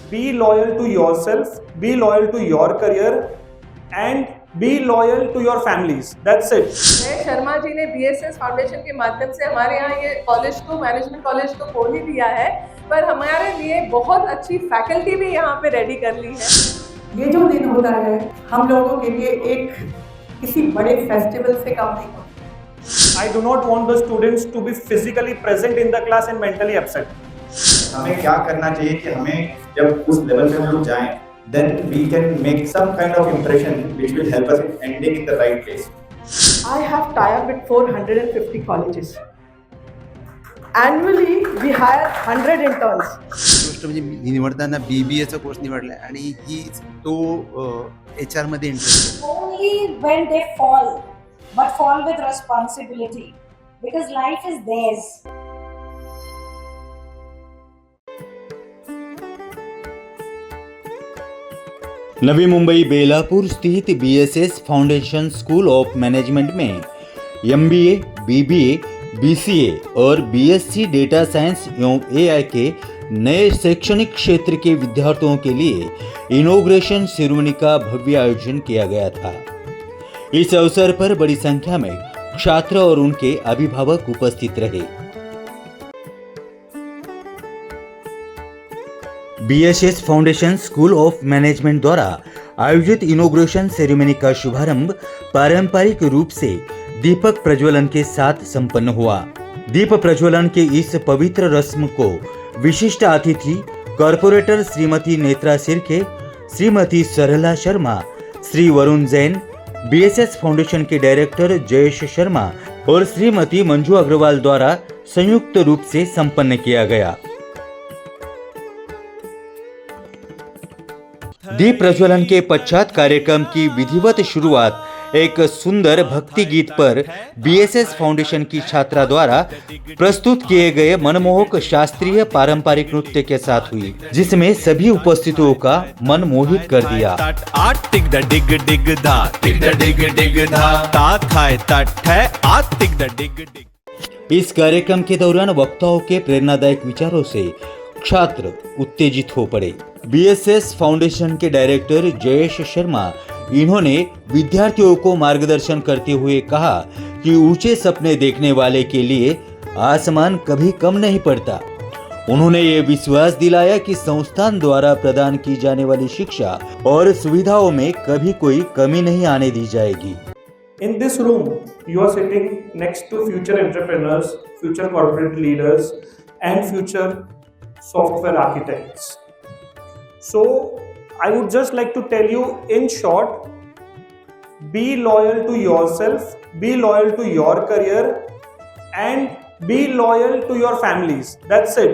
be loyal to yourself, be loyal to your career, and be loyal to your families. That's it. Sharma ji ने BSS foundation के माध्यम से हमारे यहाँ ये कॉलेज को, मैनेजमेंट कॉलेज को खोल ही दिया है, पर हमारे लिए बहुत अच्छी फैकल्टी भी यहाँ पे रेडी कर ली है। ये जो दिन होता है हम लोगों के लिए एक किसी बड़े फेस्टिवल से कम नहीं होता। I do not want the students to be physically present in the class and mentally absent. हमें क्या करना चाहिए कि हमें जब उस लेवल पे हम लोग जाएं, then we can make some kind of impression which will help us in ending in the right place. I have tie-up with 450 colleges. Annually we hire 100 interns. गोष्ट म्हणजे मी निवडताना BBA चा कोर्स निवडलाय आणि ही तो HR मध्ये interest Only when they fall, but fall with responsibility, because life is theirs. Navi Mumbai Belapur स्थित BSS foundation school of management में MBA, BBA, BCA और BSc डेटा साइंस एवं AI के नए शैक्षणिक क्षेत्र के विद्यार्थियों के लिए इनॉग्रेशन सेरेमनी का भव्य आयोजन किया गया था। इस अवसर पर बड़ी संख्या में छात्र और उनके अभिभावक उपस्थित रहे। BSS foundation school of management द्वारा आयोजित इनॉग्रेशन सेरेमनी का शुभारंभ पारंपरिक रूप से दीपक प्रज्वलन के साथ संपन्न हुआ। दीप प्रज्वलन के इस पवित्र रस्म को विशिष्ट अतिथि कॉर्पोरेटर श्रीमती नेत्रा सिरके, श्रीमती सरला शर्मा, श्री वरुण जैन, BSS फाउंडेशन के डायरेक्टर जयेश शर्मा और श्रीमती मंजू अग्रवाल द्वारा संयुक्त रूप से संपन्न किया गया। दीप प्रज्वलन के पश्चात कार्यक्रम की विधिवत शुरुआत एक सुंदर भक्ति गीत पर BSS फाउंडेशन की छात्रा द्वारा प्रस्तुत किए गए मनमोहक शास्त्रीय पारंपरिक नृत्य के साथ हुई, जिसमें सभी उपस्थितों का मन मोहित कर दिया। इस कार्यक्रम के दौरान वक्ताओं के प्रेरणादायक विचारों से छात्र उत्तेजित हो पड़े। BSS फाउंडेशन के डायरेक्टर जयेश शर्मा इन्होंने विद्यार्थियों को मार्गदर्शन करते हुए कहा कि ऊंचे सपने देखने वाले के लिए आसमान कभी कम नहीं पड़ता। उन्होंने ये विश्वास दिलाया कि संस्थान द्वारा प्रदान की जाने वाली शिक्षा और सुविधाओं में कभी कोई कमी नहीं आने दी जाएगी। In this room, you are sitting next to future entrepreneurs, future corporate leaders, and future software architects. So, I would just like to tell you in short, be loyal to yourself, be loyal to your career, and be loyal to your families. That's it.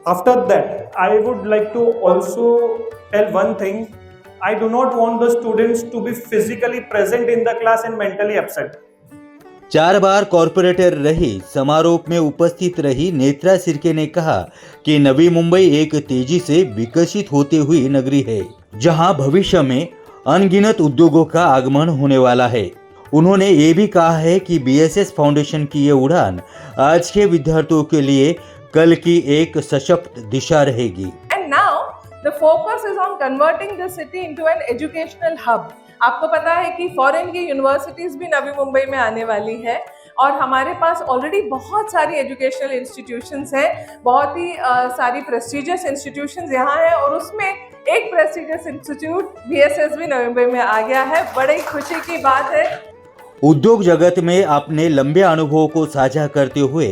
After that, I would like to also tell one thing. I do not want the students to be physically present in the class and mentally absent. 4 bar corporator रही समारोह में उपस्थित रही नेत्रा सिरके ने कहा कि नवी मुंबई एक तेजी से विकसित होती हुई नगरी है, जहां भविष्य में अनगिनत उद्योगों का आगमन होने वाला है। उन्होंने ये भी कहा है कि BSS फाउंडेशन की ये उड़ान आज के विद्यार्थियों के लिए कल की एक सशक्त दिशा रहेगी। And now the focus is on converting the city into an educational hub. आपको पता है कि फॉरेन की यूनिवर्सिटीज भी नवी मुंबई में आने वाली है और हमारे पास ऑलरेडी बहुत सारी एजुकेशनल इंस्टीट्यूशंस हैं, बहुत ही सारी प्रेस्टिजियस इंस्टीट्यूशंस यहाँ हैं और उसमें एक प्रेस्टिजियस इंस्टीट्यूट BSS भी नवी मुंबई में आ गया है। बड़ी खुशी की बात है। उद्योग जगत में अपने लंबे अनुभवों को साझा करते हुए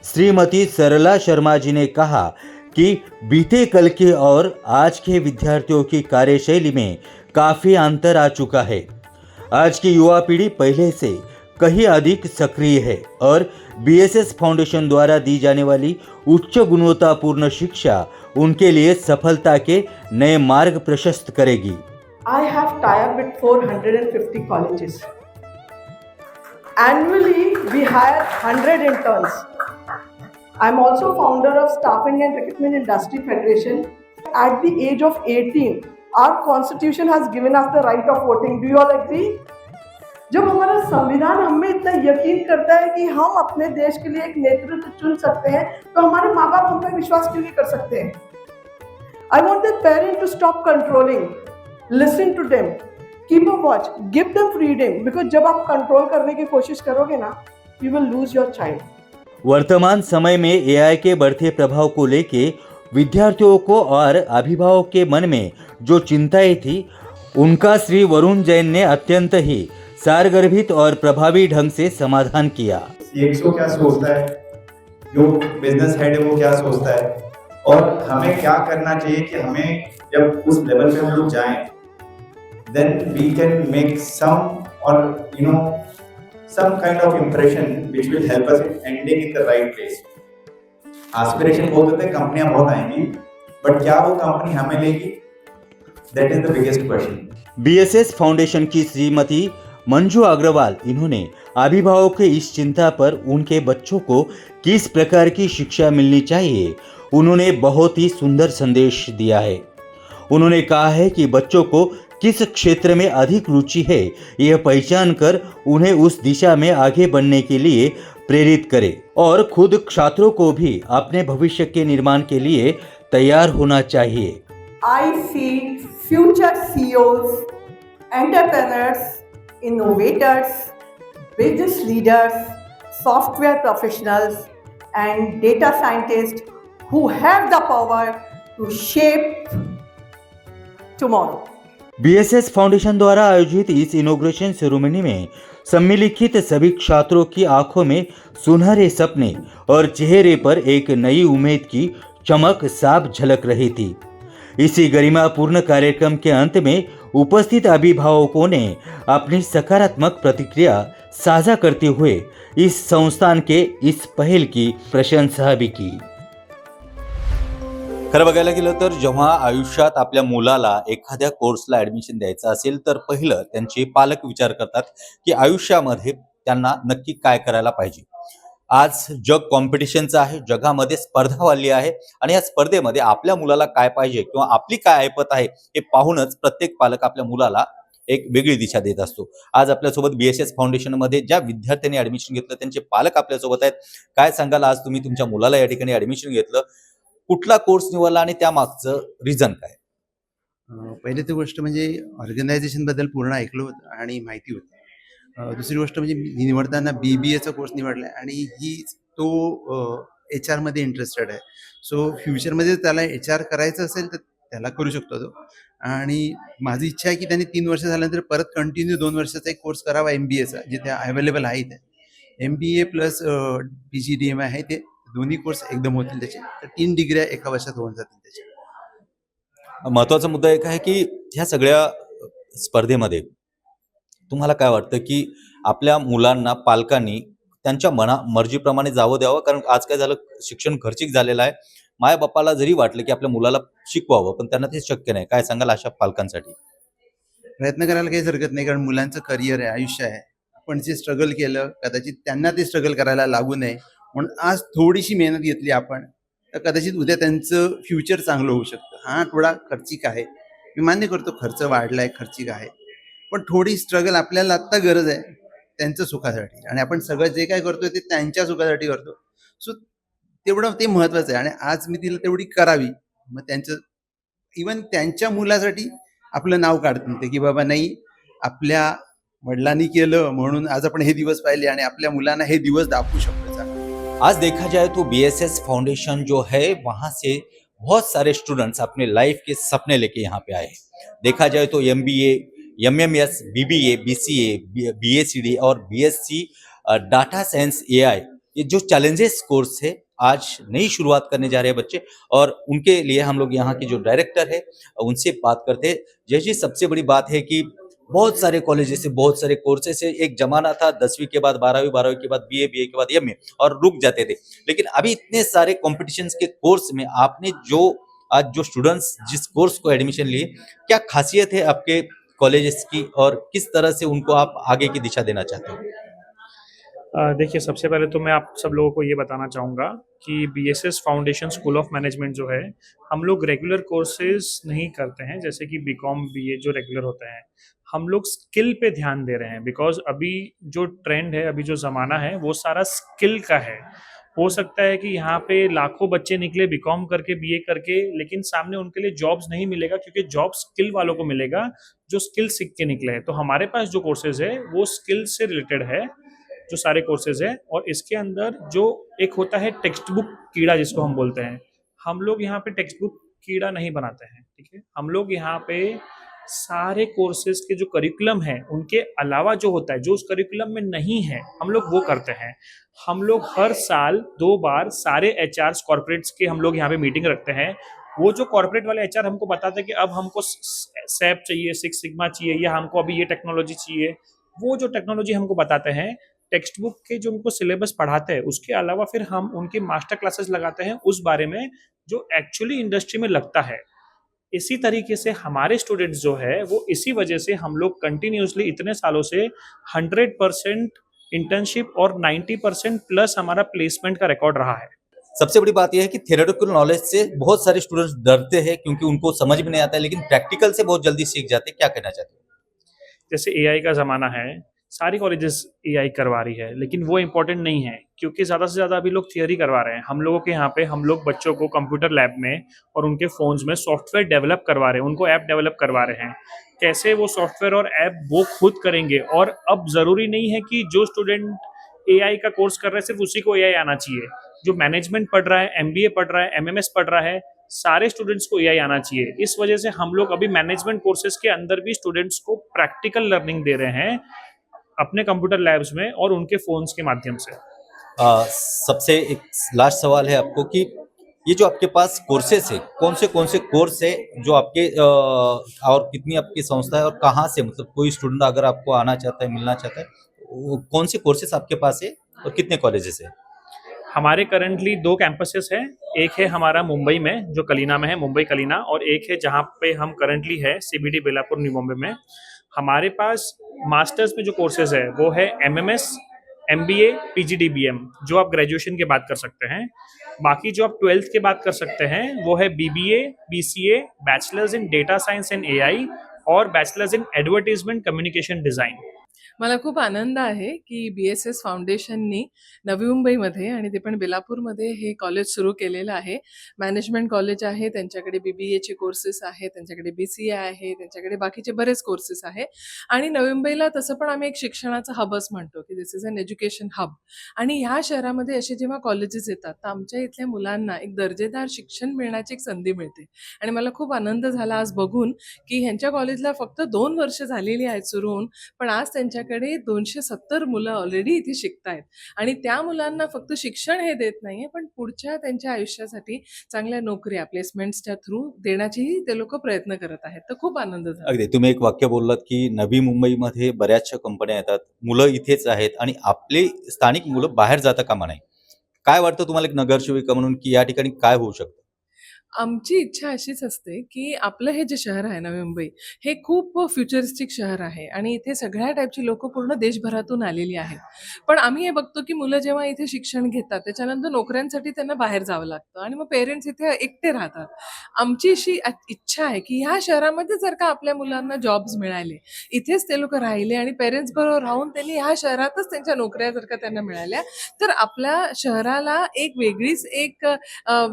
श्रीमती सरला शर्मा जी ने कहा कि बीते कल के और आज के विद्यार्थियों की कार्यशैली में काफी अंतर आ चुका है। आज की युवा पीढ़ी पहले से कहीं अधिक सक्रिय है और BSS फाउंडेशन द्वारा दी जाने वाली उच्च गुणवत्तापूर्ण शिक्षा उनके लिए सफलता के नए मार्ग प्रशस्त करेगी। I have tie-up with 450 colleges. Annually we hire 100 interns. I'm also founder of Staffing and Recruitment Industry Federation. At the age of 18, our constitution has given us the right of voting. Do you all agree? जब हमारा संविधान हमें इतना यकीन करता है कि हम अपने देश के लिए एक नेतृत्व चुन सकते हैं, तो हमारे माँ बाप हम पे विश्वास क्यों नहीं कर सकते हैं? I want the parent to stop controlling, listen to them, keep a watch, give them freedom, because जब आप कंट्रोल करने की कोशिश करोगे ना, you will lose your child. वर्तमान समय में एआई के बढ़ते प्रभाव को लेके विद्यार्थियों को और अभिभावक के मन में जो चिंताएं थी उनका श्री वरुण जैन ने अत्यंत ही सारगर्भित और प्रभावी ढंग से समाधान किया। CXO क्या सोचता है, जो बिजनेस हेड है वो क्या सोचता है, और हमें क्या करना चाहिए कि हमें जब उस लेवल पे हम लोग जाएं, then we can make some or some kind of impression which will help us in ending in the right place. Aspiration बहुत होते हैं, कंपनियां बहुत आएंगी, बट क्या वो कंपनी हमें लेगी? That is the biggest question. BSS foundation की श्रीमती मंजू अग्रवाल, इन्होंने अभिभावक की इस चिंता पर उनके बच्चों को किस प्रकार की शिक्षा मिलनी चाहिए, उन्होंने बहुत ही सुंदर संदेश दिया है। उन्होंने कहा है कि बच्चों को किस क्षेत्र में अधिक रुचि है यह पहचान कर उन्हें उस दिशा में आगे बढ़ने के लिए प्रेरित करें और खुद छात्रों को भी अपने भविष्य के निर्माण के लिए तैयार होना चाहिए। I see future CEOs, entrepreneurs, innovators, business leaders, software professionals, and data scientists who have the power to shape tomorrow. BSS foundation द्वारा आयोजित इस इनॉग्रेशन सेरेमनी में सम्मिलित सभी छात्रों की आंखों में सुनहरे सपने और चेहरे पर एक नई उम्मीद की चमक साफ झलक रही थी। इसी गरिमापूर्ण कार्यक्रम के अंत में उपस्थित अभिभावकों ने अपनी सकारात्मक प्रतिक्रिया साझा करते हुए इस संस्थान के इस पहल की प्रशंसा भी की। खरं बघायला गेलं तर जेव्हा आयुष्यात आपल्या मुलाला एखाद्या कोर्सला ऍडमिशन द्यायचं असेल तर पहिलं त्यांचे पालक विचार करतात की आयुष्यामध्ये त्यांना नक्की काय करायला पाहिजे। आज जग कॉम्पिटिशनचं आहे, जगामध्ये स्पर्धा वाढली आहे आणि या स्पर्धेमध्ये आपल्या मुलाला काय पाहिजे किंवा आपली काय ऐपत आहे हे पाहूनच प्रत्येक पालक आपल्या मुलाला एक वेगळी दिशा देत असतो। आज आपल्यासोबत बीएसएस फाउंडेशन मध्ये ज्या विद्यार्थ्यांनी ऍडमिशन घेतलं त्यांचे पालक आपल्यासोबत आहेत। काय सांगाल, आज तुम्ही तुमच्या मुलाला या ठिकाणी ऍडमिशन घेतलं, कुठला कोर्स निवडला आणि त्या मागचं रिझन काय? पहिली तर गोष्ट म्हणजे ऑर्गनायझेशन बद्दल पूर्ण ऐकलं होतं आणि माहिती होती। दुसरी गोष्ट म्हणजे मी निवडताना BBAचा कोर्स निवडला आणि तो HR मध्ये इंटरेस्टेड आहे। सो फ्युचरमध्ये त्याला HR करायचं असेल तर त्याला करू शकतो तो। आणि माझी इच्छा आहे की त्याने 3 वर्ष झाल्यानंतर परत कंटिन्यू 2 वर्षाचा एक कोर्स करावा MBAचा, जिथे अवेलेबल आहे ते MBA प्लस PGDM आहे, ते दोन्ही कोर्स एकदम होतील त्याचे, तर 3 डिग्र्या एका वर्षात होऊन जातील त्याच्या। महत्वाचा मुद्दा एक आहे की ह्या सगळ्या स्पर्धेमध्ये तुम्हाला काय वाटतं की आपल्या मुलांना पालकांनी त्यांच्या मर्जीप्रमाणे जावं द्यावं? कारण आज काय झालं, शिक्षण खर्चिक झालेलं आहे। माय बापाला जरी वाटलं की आपल्या मुलाला शिकवावं पण त्यांना ते शक्य नाही, काय सांगाल अशा पालकांसाठी? प्रयत्न करायला काहीच हरकत नाही, कारण मुलांचं करिअर आहे, आयुष्य आहे। आपण जे स्ट्रगल केलं कदाचित त्यांना ते स्ट्रगल करायला लागू नये म्हणून आज थोडीशी मेहनत घेतली आपण, तर कदाचित उद्या त्यांचं फ्युचर चांगलं होऊ शकतं। हा थोडा खर्चिक आहे, मी मान्य करतो, खर्च वाढलाय, खर्चिक आहे, पण थोडी स्ट्रगल आपल्याला आत्ता गरज आहे त्यांच्या सुखासाठी, आणि आपण सगळं जे काय करतोय ते त्यांच्या सुखासाठी करतो। सो तेवढं ते महत्वाचं आहे, आणि आज मी तिला तेवढी करावी, मग त्यांचं इवन त्यांच्या मुलासाठी आपलं नाव काढतं ते की बाबा नाही, आपल्या वडिलांनी केलं म्हणून आज आपण हे दिवस पाहिले आणि आपल्या मुलांना हे दिवस दाखवू शकतो। आज देखा जाए तो बीएसएस फाउंडेशन जो है वहां से बहुत सारे स्टूडेंट्स अपने लाइफ के सपने लेके यहाँ पे आए। देखा जाए तो MBA, MMS, BBA, BCA, BACD और BSc डाटा साइंस AI, ये जो चैलेंजेस कोर्स है आज नई शुरुआत करने जा रहे हैं बच्चे, और उनके लिए हम लोग यहाँ के जो डायरेक्टर है उनसे बात करते हैं। जैसे सबसे बड़ी बात है कि बहुत सारे कॉलेजेस से, बहुत सारे कोर्सेस से, एक जमाना था 10वीं के बाद 12वीं, 12वीं के बाद BA, BA के बाद MA और रुक जाते थे, लेकिन अभी इतने सारे कॉम्पिटिशन्स के कोर्स में आपने आज जो स्टूडेंट्स जिस कोर्स को एडमिशन लिए, क्या खासियत है आपके कॉलेजेस की और किस तरह से उनको आप आगे की दिशा देना चाहते हो? देखिए, सबसे पहले तो मैं आप सब लोगों को ये बताना चाहूँगा कि BSS foundation school of management जो है, हम लोग रेगुलर कोर्सेज नहीं करते हैं, जैसे कि BCom BA जो रेगुलर होते हैं। हम लोग स्किल पे ध्यान दे रहे हैं, बिकॉज अभी जो ट्रेंड है, अभी जो ज़माना है वो सारा स्किल का है। हो सकता है कि यहाँ पे लाखों बच्चे निकले बीकॉम करके, बीए करके, लेकिन सामने उनके लिए जॉब्स नहीं मिलेगा, क्योंकि जॉब स्किल वालों को मिलेगा जो स्किल सीख के निकले हैं। तो हमारे पास जो कोर्सेज है वो स्किल से रिलेटेड है, जो सारे कोर्सेज है। और इसके अंदर जो एक होता है टेक्स्ट बुक कीड़ा जिसको हम बोलते हैं, हम लोग यहाँ पे टेक्स्ट बुक कीड़ा नहीं बनाते हैं, ठीक है। हम लोग यहाँ पे सारे कोर्सेज के जो करिकुलम है उनके अलावा जो होता है, जो उस करिकुलम में नहीं है, हम लोग वो करते हैं। हम लोग हर साल 2 बार सारे एचआर कॉर्पोरेट्स के हम लोग यहाँ पे मीटिंग रखते हैं। वो जो कॉर्पोरेट वाले एचआर हमको बताते हैं कि अब हमको सैप चाहिए, सिक्स सिग्मा चाहिए, या हमको अभी ये टेक्नोलॉजी चाहिए, वो जो टेक्नोलॉजी हमको बताते हैं, टेक्स्ट बुक के जो उनको सिलेबस पढ़ाते हैं उसके अलावा फिर हम उनके मास्टर क्लासेस लगाते हैं उस बारे में जो एक्चुअली इंडस्ट्री में लगता है। इसी तरीके से हमारे स्टूडेंट्स जो है वो इसी वजह से हम लोग कंटिन्यूसली इतने सालों से 100% इंटर्नशिप और 90% प्लस हमारा प्लेसमेंट का रिकॉर्ड रहा है। सबसे बड़ी बात यह है कि थियोरेटिकल नॉलेज से बहुत सारे स्टूडेंट्स डरते हैं क्योंकि उनको समझ में नहीं आता है, लेकिन प्रैक्टिकल से बहुत जल्दी सीख जाते हैं। क्या कहना चाहते हो? जैसे एआई का ज़माना है, सारी कॉलेजेस एआई करवा रही है, लेकिन वो इम्पोर्टेंट नहीं है, क्योंकि ज़्यादा से ज़्यादा अभी लोग थियरी करवा रहे हैं। हम लोगों के यहाँ पे हम लोग बच्चों को कंप्यूटर लैब में और उनके फ़ोन्स में सॉफ्टवेयर डेवलप करवा रहे हैं, उनको ऐप डेवलप करवा रहे हैं। कैसे वो सॉफ्टवेयर और ऐप वो खुद करेंगे, और अब ज़रूरी नहीं है कि जो स्टूडेंट एआई का कोर्स कर रहे हैं सिर्फ उसी को एआई आना चाहिए। जो मैनेजमेंट पढ़ रहा है, एमबीए पढ़ रहा है, एमएमएस पढ़ रहा है, सारे स्टूडेंट्स को एआई आना चाहिए। इस वजह से हम लोग अभी मैनेजमेंट कोर्सेज के अंदर भी स्टूडेंट्स को प्रैक्टिकल लर्निंग दे रहे हैं अपने कंप्यूटर लैब्स में और उनके फोन्स के माध्यम से। सबसे एक लास्ट सवाल है आपको कि ये जो आपके पास कोर्सेस है, कौन से कोर्स है जो आपके और कितनी आपकी संस्था है और कहाँ से, मतलब कोई स्टूडेंट अगर आपको आना चाहता है, मिलना चाहता है, कौन से कोर्सेस आपके पास है और कितने कॉलेजेस है? हमारे करंटली 2 कैंपसेस हैं। एक है हमारा मुंबई में जो कलीना में है, मुंबई कलीना, और एक है जहाँ पे हम करंटली है सीबीडी बेलापुर न्यू बॉम्बे में। हमारे पास मास्टर्स में जो कोर्सेज है वो है एमएमएस, एमबीए, पीजीडीबीएम, जो आप ग्रेजुएशन के बाद कर सकते हैं। बाकी जो आप 12th के बाद कर सकते हैं वो है BBA, BCA, bachelors in data science and AI और bachelors in advertisement communication design. मला खूप आनंद आहे की BSS फाउंडेशननी नवी मुंबईमध्ये आणि ते पण बेलापूरमध्ये हे कॉलेज सुरू केलेलं आहे. मॅनेजमेंट कॉलेज आहे, त्यांच्याकडे BBAचे कोर्सेस आहेत, त्यांच्याकडे BCA आहे, त्यांच्याकडे बाकीचे बरेच कोर्सेस आहे. आणि नवी मुंबईला तसं पण आम्ही एक शिक्षणाचा हबच म्हणतो की this is an education hub. आणि ह्या शहरामध्ये असे जेव्हा कॉलेजेस येतात तर आमच्या इथल्या मुलांना एक दर्जेदार शिक्षण मिळण्याची एक संधी मिळते. आणि मला खूप आनंद झाला आज बघून की ह्यांच्या कॉलेजला फक्त 2 वर्ष झालेली आहेत सुरू होऊन, पण आज त्यांच्याकडे 270 मुलं ऑलरेडी इथे शिकतायत. आणि त्या मुलांना फक्त शिक्षण हे देत नाहीये, पण पुढच्या त्यांच्या आयुष्यासाठी चांगल्या नोकऱ्या प्लेसमेंट्सच्या थ्रू देण्याचेही ते लोक प्रयत्न करत आहेत. तर खूप आनंद झाला. अगदी तुम्ही एक वाक्य बोललात की नवी मुंबईमध्ये बऱ्याचशा कंपन्या येतात, मुलं इथेच आहेत आणि आपले स्थानिक मुलं बाहेर जाता कामा नये. काय वाटतं तुम्हाला एक नगरसेविका म्हणून की या ठिकाणी काय होऊ शकतं? आमची इच्छा अशीच असते की आपलं हे जे शहर आहे नवी मुंबई हे खूप फ्युचरिस्टिक शहर आहे आणि इथे सगळ्या टाईपची लोकं पूर्ण देशभरातून आलेली आहेत. पण आम्ही हे बघतो की मुलं जेव्हा इथे शिक्षण घेतात त्याच्यानंतर नोकऱ्यांसाठी त्यांना बाहेर जावं लागतं आणि मग पेरेंट्स इथे एकटे राहतात. आमची अशी इच्छा आहे की ह्या शहरामध्ये जर का आपल्या मुलांना जॉब्स मिळाले, इथेच ते लोक राहिले आणि पेरेंट्स बरोबर राहून त्यांनी ह्या शहरातच त्यांच्या नोकऱ्या जर का त्यांना मिळाल्या तर आपल्या शहराला एक वेगळीच एक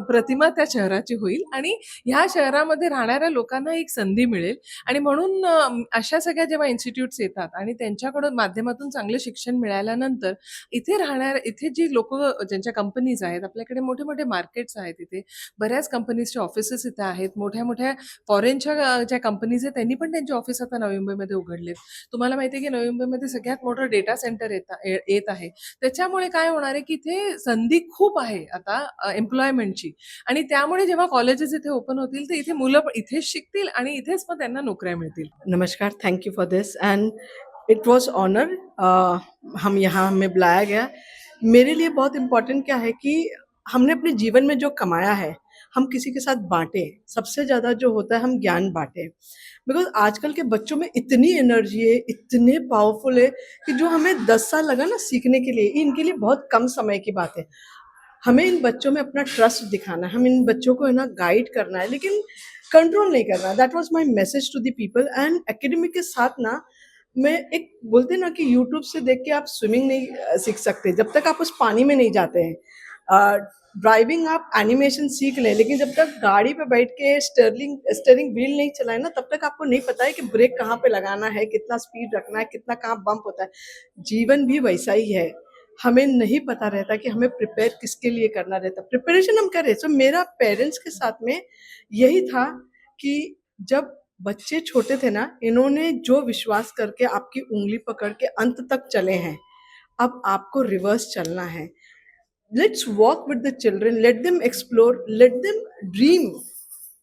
प्रतिमा त्या शहराची होईल आणि ह्या शहरामध्ये राहणाऱ्या लोकांना एक संधी मिळेल. आणि म्हणून अशा सगळ्या जेव्हा इन्स्टिट्यूट्स येतात आणि त्यांच्याकडून माध्यमातून चांगलं शिक्षण मिळाल्यानंतर इथे जी लोक ज्यांच्या कंपनीज आहेत, आपल्याकडे मोठे मोठे मार्केट्स आहेत, इथे बऱ्याच कंपनीजचे ऑफिसेस इथे आहेत, मोठ्या मोठ्या फॉरेनच्या ज्या कंपनीज आहेत त्यांनी पण त्यांचे ऑफिस आता नवी मुंबईमध्ये उघडलेत. तुम्हाला माहिती आहे की नवी मुंबईमध्ये सगळ्यात मोठं डेटा सेंटर येत आहे. त्याच्यामुळे काय होणार आहे की इथे संधी खूप आहे आता एम्प्लॉयमेंटची. आणि त्यामुळे जेव्हा कॉलेजेस इथे ओपन होतील तर इथे मुलं इथेच शिकतील आणि इथेच मग त्यांना नोकऱ्या मिळतील. नमस्कार, thank you for this and it was honour हम यहाँ हमें बुलाया गया. मेरे लिए बहुत इम्पोर्टेंट क्या है कि हमने अपने जीवन में जो कमाया है हम किसी के साथ बांटें. सबसे ज़्यादा जो होता है हम ज्ञान बांटें, बिकॉज आजकल के बच्चों में इतनी एनर्जी है, इतने पावरफुल है कि जो हमें 10 साल लगा ना सीखने के लिए, इनके लिए बहुत कम समय की बात है. हमें इन बच्चों में अपना ट्रस्ट दिखाना है, हमें इन बच्चों को है ना गाइड करना है, लेकिन कंट्रोल नहीं करना. That was my message to the people. And academic के साथ ना मैं एक बोलते ना कि यूट्यूब से देख के आप स्विमिंग नहीं सीख सकते जब तक आप उस पानी में नहीं जाते हैं. ड्राइविंग आप एनिमेशन सीख लें, लेकिन जब तक गाड़ी पे बैठ के स्टीयरिंग व्हील नहीं चलाए ना, तब तक आपको नहीं पता है कि ब्रेक कहाँ पे लगाना है, कितना स्पीड रखना है, कितना कहाँ बम्प होता है। जीवन भी वैसा ही है, हमें नहीं पता रहता कि हमें प्रिपेयर किसके लिए करना रहता। प्रिपरेशन हम करें। सो मेरा पेरेंट्स के साथ में यही था कि जब बच्चे छोटे थे ना, इन्होंने जो विश्वास करके आपकी उंगली पकड़ के अंत तक चले हैं, अब आपको रिवर्स चलना है। Let's walk with the children, let them explore, let them dream,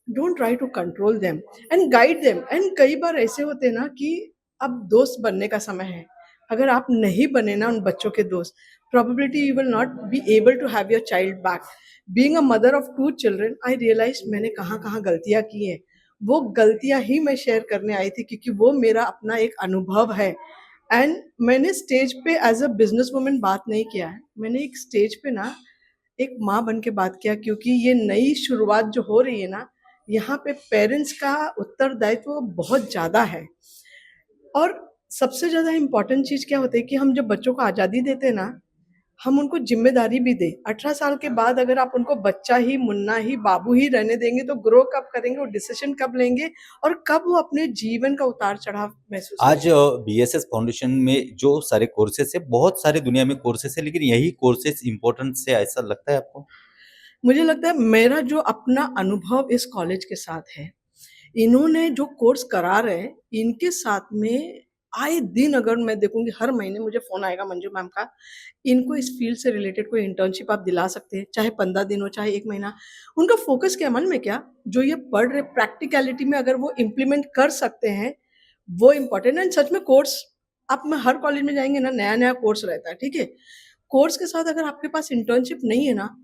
don't try to control them and guide them. And कई बार ऐसे होते हैं ना कि अब दोस्त बनने का समय है। अगर आप नहीं बने ना उन बच्चों के दोस्त, probability you will not be able to have your child back. Being a mother of 2 children, I realized मैंने कहाँ कहाँ गलतियाँ की हैं। वो गलतियाँ ही मैं शेयर करने आई थी, क्योंकि वो मेरा अपना एक अनुभव है। एंड मैंने स्टेज पे एज अ बिजनेस वुमन बात नहीं किया है, मैंने एक स्टेज पे ना एक माँ बन के बात किया, क्योंकि ये नई शुरुआत जो हो रही है ना, यहाँ पे पेरेंट्स का उत्तरदायित्व बहुत ज़्यादा है। और सबसे ज़्यादा इम्पॉर्टेंट चीज़ क्या होती है कि हम जब बच्चों को आज़ादी देते हैं ना, हम उनको जिम्मेदारी भी दें। 18 साल के बाद अगर आप उनको बच्चा ही, मुन्ना ही, बाबू ही रहने देंगे, तो ग्रो कब करेंगे, वो डिसीजन कब लेंगे और कब वो अपने जीवन का उतार चढ़ाव महसूस आज बीएसएस फाउंडेशन में जो सारे कोर्सेस है, बहुत सारे दुनिया में कोर्सेस है, लेकिन यही कोर्सेस इम्पोर्टेंट है, ऐसा लगता है आपको? मुझे लगता है मेरा जो अपना अनुभव इस कॉलेज के साथ है, इन्होंने जो कोर्स करा रहे हैं, इनके साथ में आए दिन अगर मैं देखूंगी, हर महीने मुझे फ़ोन आएगा मंजू मैम का, इनको इस फील्ड से रिलेटेड कोई इंटर्नशिप आप दिला सकते हैं, चाहे 15 दिन हो, चाहे 1 महीना। उनका फोकस क्या, मन में क्या, जो ये पढ़ रहे प्रैक्टिकलिटी में अगर वो इम्प्लीमेंट कर सकते हैं, वो इम्पोर्टेंट है। सच में कोर्स, आप में हर कॉलेज में जाएंगे ना, नया नया कोर्स रहता है, ठीक है। कोर्स के साथ अगर आपके पास इंटर्नशिप नहीं है ना,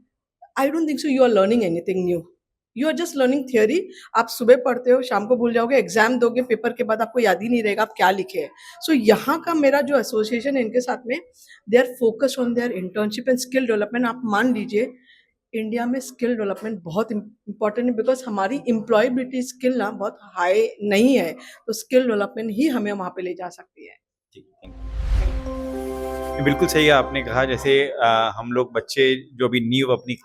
I don't think so you are learning anything new, you are just learning theory. आप सुबह पढ़ते हो, शाम को भूल जाओगे, एग्जाम दोगे, पेपर के बाद आपको याद ही नहीं रहेगा आप क्या लिखे हैं। सो यहाँ का मेरा जो एसोसिएशन है इनके साथ में, they are focus on their internship and skill development. आप मान लीजिए इंडिया में स्किल डेवलपमेंट बहुत इंपॉर्टेंट है, बिकॉज हमारी एम्प्लॉयबिलिटी स्किल ना बहुत हाई नहीं है, तो स्किल डेवलपमेंट ही हमें वहाँ पे ले जा सकती है। ठीक, थैंक यू। बिल्कुल सही है आपने कहा। जैसे हम लोग बच्चे जो भी नींव अपनी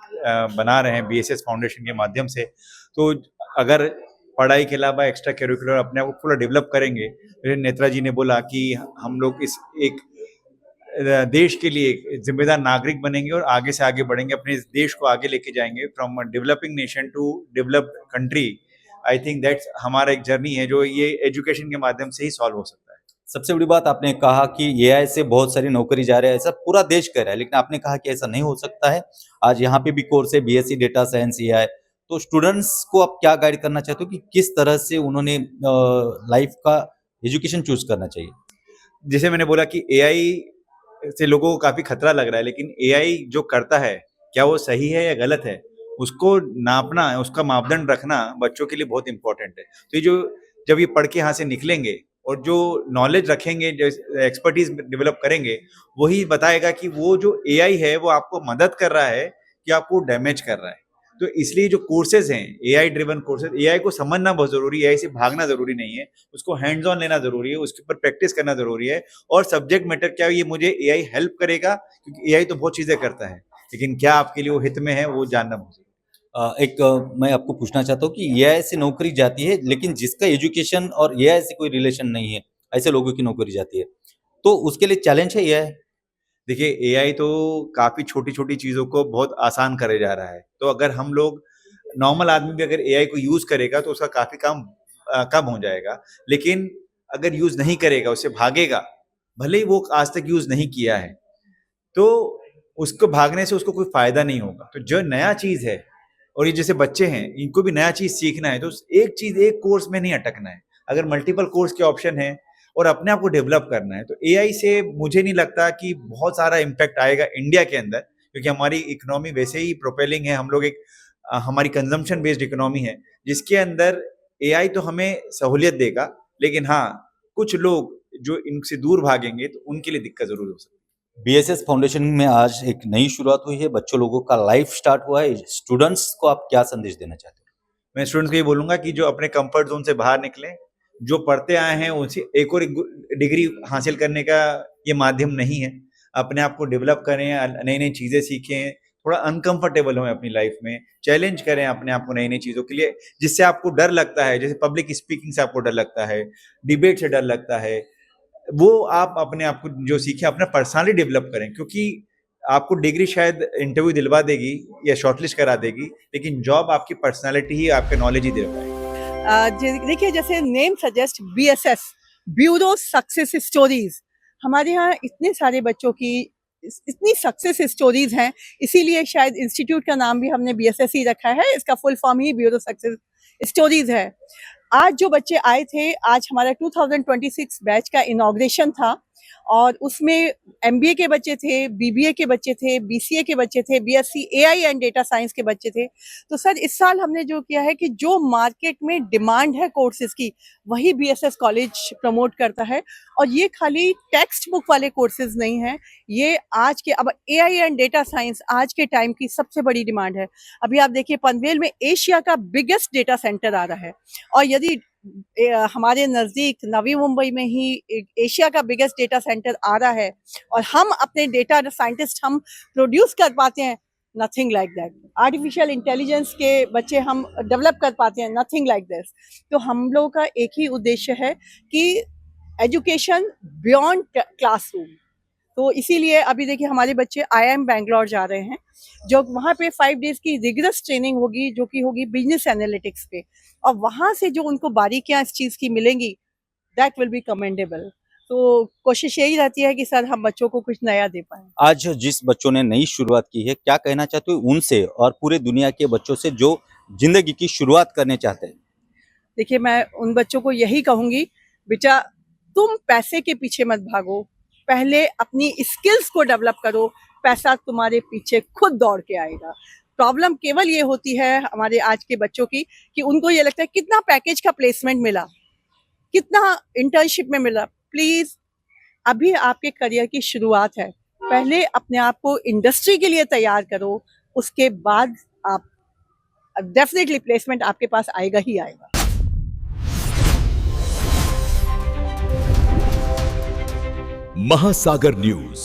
बना रहे हैं बीएसएस फाउंडेशन के माध्यम से, तो अगर पढ़ाई के अलावा एक्स्ट्रा करिकुलर अपने आप को पूरा डेवलप करेंगे, जैसे नेत्रा जी ने बोला कि हम लोग इस एक देश के लिए एक जिम्मेदार नागरिक बनेंगे और आगे से आगे बढ़ेंगे, अपने इस देश को आगे लेके जाएंगे from developing nation to developed country. I think that's हमारा एक जर्नी है जो ये एजुकेशन के माध्यम से ही सॉल्व हो सकता है। सबसे बड़ी बात आपने कहा कि एआई से बहुत सारी नौकरी जा रही है, ऐसा पूरा देश कर रहा है, लेकिन आपने कहा कि ऐसा नहीं हो सकता है। आज यहाँ पे भी कोर्स है बीएससी डेटा साइंस एआई, तो स्टूडेंट्स को आप क्या गाइड करना चाहते हो कि किस तरह से उन्होंने लाइफ का एजुकेशन चूज करना चाहिए? जैसे मैंने बोला कि एआई से लोगों को काफी खतरा लग रहा है, लेकिन एआई जो करता है क्या वो सही है या गलत है, उसको नापना, उसका मापदंड रखना बच्चों के लिए बहुत इंपॉर्टेंट है। तो ये जो जब ये पढ़ के यहाँ से निकलेंगे और जो नॉलेज रखेंगे, जो एक्सपर्टीज डेवलप करेंगे, वही बताएगा कि वो जो एआई है वो आपको मदद कर रहा है कि आपको डैमेज कर रहा है। तो इसलिए जो कोर्सेज हैं, एआई ड्रिवन कोर्सेज, एआई को समझना बहुत जरूरी है, एआई से भागना जरूरी नहीं है, उसको हैंड्स ऑन लेना जरूरी है, उसके ऊपर प्रैक्टिस करना जरूरी है। और सब्जेक्ट मैटर क्या है, ये मुझे एआई हेल्प करेगा, क्योंकि एआई तो बहुत चीजें करता है, लेकिन क्या आपके लिए वो हित में है वो जानना बहुत जरूरी मैं आपको पूछना चाहता हूँ कि एआई से नौकरी जाती है, लेकिन जिसका एजुकेशन और एआई से कोई रिलेशन नहीं है, ऐसे लोगों की नौकरी जाती है, तो उसके लिए चैलेंज है एआई? देखिए, एआई तो काफी छोटी छोटी चीजों को बहुत आसान करे जा रहा है। तो अगर हम लोग, नॉर्मल आदमी भी अगर एआई को यूज करेगा तो उसका काफी काम कम हो जाएगा। लेकिन अगर यूज नहीं करेगा, उससे भागेगा, भले ही वो आज तक यूज नहीं किया है, तो उसको भागने से उसको कोई फायदा नहीं होगा। तो जो नया चीज है, और ये जैसे बच्चे हैं, इनको भी नया चीज सीखना है, तो एक चीज, एक कोर्स में नहीं अटकना है। अगर मल्टीपल कोर्स के ऑप्शन है और अपने आप को डेवलप करना है, तो एआई से मुझे नहीं लगता कि बहुत सारा इम्पैक्ट आएगा इंडिया के अंदर, क्योंकि हमारी इकोनॉमी वैसे ही प्रोपेलिंग है। हम लोग एक हमारी कंजम्पशन बेस्ड इकोनॉमी है, जिसके अंदर एआई तो हमें सहूलियत देगा, लेकिन हाँ, कुछ लोग जो इनसे दूर भागेंगे तो उनके लिए दिक्कत जरूर हो सकती है। बीएसएस फाउंडेशन में आज एक नई शुरुआत हुई है, बच्चों लोगों का लाइफ स्टार्ट हुआ है, स्टूडेंट्स को आप क्या संदेश देना चाहते हो? मैं स्टूडेंट्स को ये बोलूंगा कि जो अपने कंफर्ट जोन से बाहर निकलें, जो पढ़ते आए हैं उनसे एक और डिग्री हासिल करने का ये माध्यम नहीं है। अपने आप को डेवलप करें, नई नई चीजें सीखें, थोड़ा अनकंफर्टेबल हो अपनी लाइफ में, चैलेंज करें अपने आप को नई नई चीजों के लिए, जिससे आपको डर लगता है, जैसे पब्लिक स्पीकिंग से आपको डर लगता है, डिबेट से डर लगता है, वो आप अपने आप को जो सीखे अपना पर्सनली डेवलप करें, क्योंकि आपको डिग्री शायद इंटरव्यू दिलवा देगी या शॉर्टलिस्ट करा देगी, लेकिन जॉब आपकी पर्सनालिटी ही, आपका नॉलेज ही दे पाएगी। देखिए, जैसे name suggest BSS, bureau success stories, हमारे यहाँ इतने सारे बच्चों की इतनी सक्सेस स्टोरीज हैं, इसीलिए शायद इंस्टीट्यूट का नाम भी हमने BSS ही रखा है। इसका फुल फॉर्म ही ब्यूरो सक्सेस स्टोरीज है। आज जो बच्चे आए थे, आज हमारा 2026 बैच का इनॉग्रेशन था और उसमें MBA के बच्चे थे, BBA के बच्चे थे, BCA के बच्चे थे, BSc AI and data science के बच्चे थे। तो सर, इस साल हमने जो किया है कि जो मार्केट में डिमांड है कोर्सेज की, वही BSS कॉलेज प्रमोट करता है। और ये खाली टेक्स्ट बुक वाले कोर्सेज नहीं हैं, ये आज के, अब AI एंड डेटा साइंस आज के टाइम की सबसे बड़ी डिमांड है। अभी आप देखिए, पनवेल में एशिया का बिगेस्ट डेटा सेंटर आ रहा है, और यदि हमारे नज़दीक नवी मुंबई में ही एशिया का बिगेस्ट डेटा सेंटर आ रहा है और हम अपने डेटा साइंटिस्ट हम प्रोड्यूस कर पाते हैं, nothing like that. Artificial intelligence के बच्चे हम डेवलप कर पाते हैं, नथिंग लाइक दिस। तो हम लोगों का एक ही उद्देश्य है कि एजुकेशन बियॉन्ड क्लासरूम। तो इसीलिए अभी देखिए, हमारे बच्चे IIM बैंगलोर जा रहे हैं, जो वहाँ पे 5 डेज की रिगरस ट्रेनिंग होगी, जो कि होगी बिजनेस एनालिटिक्स पे, और वहाँ से जो उनको बारीकियाँ इस चीज़ की मिलेंगी, दैट विल बी कमेंडेबल। तो कोशिश यही रहती है कि सर, हम बच्चों को कुछ नया दे पाएं। आज जिस बच्चों ने नई शुरुआत की है, क्या कहना चाहते हो उनसे और पूरे दुनिया के बच्चों से जो जिंदगी की शुरुआत करने चाहते हैं? देखिए, मैं उन बच्चों को यही कहूँगी, बेटा, तुम पैसे के पीछे मत भागो, पहले अपनी स्किल्स को डेवलप करो, पैसा तुम्हारे पीछे खुद दौड़ के आएगा। प्रॉब्लम केवल ये होती है हमारे आज के बच्चों की कि उनको ये लगता है कितना पैकेज का प्लेसमेंट मिला, कितना इंटर्नशिप में मिला। प्लीज, अभी आपके करियर की शुरुआत है, पहले अपने आप को इंडस्ट्री के लिए तैयार करो, उसके बाद आप डेफिनेटली प्लेसमेंट आपके पास आएगा ही आएगा। महासागर न्यूज।